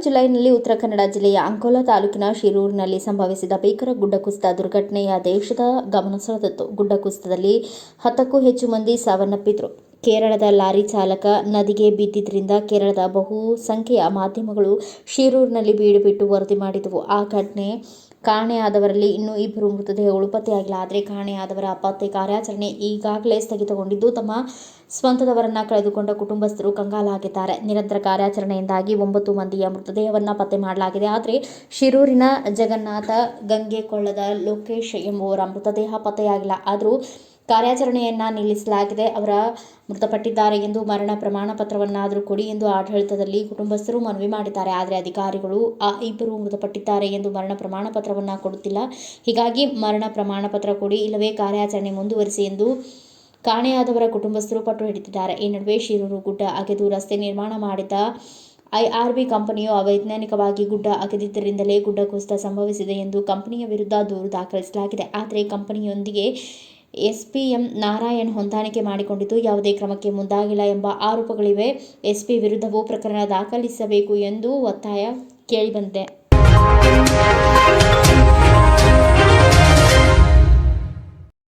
ಜುಲೈನಲ್ಲಿ ಉತ್ತರ ಕನ್ನಡ ಜಿಲ್ಲೆಯ ಅಂಕೋಲಾ ತಾಲೂಕಿನ ಶಿರೂರಿನಲ್ಲಿ ಸಂಭವಿಸಿದ ಭೀಕರ ಗುಡ್ಡ ಕುಸಿತ ದುರ್ಘಟನೆಯ ದೇಶದ ಗಮನ ಸೆಳೆದಿತ್ತು. ಗುಡ್ಡ ಕುಸಿತದಲ್ಲಿ 10ಕ್ಕೂ ಹೆಚ್ಚು ಮಂದಿ ಸಾವನ್ನಪ್ಪಿದ್ರು. ಕೇರಳದ ಲಾರಿ ಚಾಲಕ ನದಿಗೆ ಬಿದ್ದಿದ್ದರಿಂದ ಕೇರಳದ ಬಹುಸಂಖ್ಯೆಯ ಮಾಧ್ಯಮಗಳು ಶಿರೂರಿನಲ್ಲಿ ಬೀಡು ಬಿಟ್ಟು ವರದಿ ಮಾಡಿದವು. ಆ ಘಟನೆ ಕಾಣೆಯಾದವರಲ್ಲಿ ಇನ್ನೂ 2 ಮೃತದೇಹಗಳು ಪತ್ತೆಯಾಗಿಲ್ಲ. ಆದರೆ ಕಾಣೆಯಾದವರ ಪತ್ತೆ ಕಾರ್ಯಾಚರಣೆ ಈಗಾಗಲೇ ಸ್ಥಗಿತಗೊಂಡಿದ್ದು, ತಮ್ಮ ಸ್ವಂತದವರನ್ನ ಕಳೆದುಕೊಂಡ ಕುಟುಂಬಸ್ಥರು ಕಂಗಾಲಾಗಿದ್ದಾರೆ. ನಿರಂತರ ಕಾರ್ಯಾಚರಣೆಯಿಂದಾಗಿ 9 ಮಂದಿಯ ಮೃತದೇಹವನ್ನು ಪತ್ತೆ ಮಾಡಲಾಗಿದೆ. ಆದರೆ ಶಿರೂರಿನ ಜಗನ್ನಾಥ, ಗಂಗೆಕೊಳ್ಳದ ಲೋಕೇಶ್ ಎಂಬುವರ ಮೃತದೇಹ ಪತ್ತೆಯಾಗಿಲ್ಲ. ಆದರೂ ಕಾರ್ಯಾಚರಣೆಯನ್ನ ನಿಲ್ಲಿಸಲಾಗಿದೆ. ಅವರ ಮೃತಪಟ್ಟಿದ್ದಾರೆ ಎಂದು ಮರಣ ಪ್ರಮಾಣ ಪತ್ರವನ್ನಾದರೂ ಕೊಡಿ ಎಂದು ಆಡಳಿತದಲ್ಲಿ ಕುಟುಂಬಸ್ಥರು ಮನವಿ ಮಾಡಿದ್ದಾರೆ. ಆದರೆ ಅಧಿಕಾರಿಗಳು ಆ 2 ಮೃತಪಟ್ಟಿದ್ದಾರೆ ಎಂದು ಮರಣ ಪ್ರಮಾಣ ಪತ್ರವನ್ನ ಕೊಡುತ್ತಿಲ್ಲ. ಹೀಗಾಗಿ ಮರಣ ಪ್ರಮಾಣ ಪತ್ರ ಕೊಡಿ, ಇಲ್ಲವೇ ಕಾರ್ಯಾಚರಣೆ ಮುಂದುವರಿಸಿ ಎಂದು ಕಾಣೆಯಾದವರ ಕುಟುಂಬಸ್ಥರು ಪಟ್ಟು ಹಿಡಿದಿದ್ದಾರೆ. ಈ ನಡುವೆ ಶಿರೂರು ಗುಡ್ಡ ಅಗೆದು ರಸ್ತೆ ನಿರ್ಮಾಣ ಮಾಡಿದ್ದ IRB ಕಂಪನಿಯು ಅವೈಜ್ಞಾನಿಕವಾಗಿ ಗುಡ್ಡ ಅಗೆದಿದ್ದರಿಂದಲೇ ಗುಡ್ಡ ಕುಸಿತ ಸಂಭವಿಸಿದೆ ಎಂದು ಕಂಪನಿಯ ವಿರುದ್ಧ ದೂರು ದಾಖಲಿಸಲಾಗಿದೆ. ಆದರೆ ಕಂಪನಿಯೊಂದಿಗೆ SPM ನಾರಾಯಣ್ ಹೊಂದಾಣಿಕೆ ಮಾಡಿಕೊಂಡಿದ್ದು ಯಾವುದೇ ಕ್ರಮಕ್ಕೆ ಮುಂದಾಗಿಲ್ಲ ಎಂಬ ಆರೋಪಗಳಿವೆ. SP ವಿರುದ್ಧವೂ ಪ್ರಕರಣ ದಾಖಲಿಸಬೇಕು ಎಂದು ಒತ್ತಾಯ ಕೇಳಿಬಂದಿದೆ.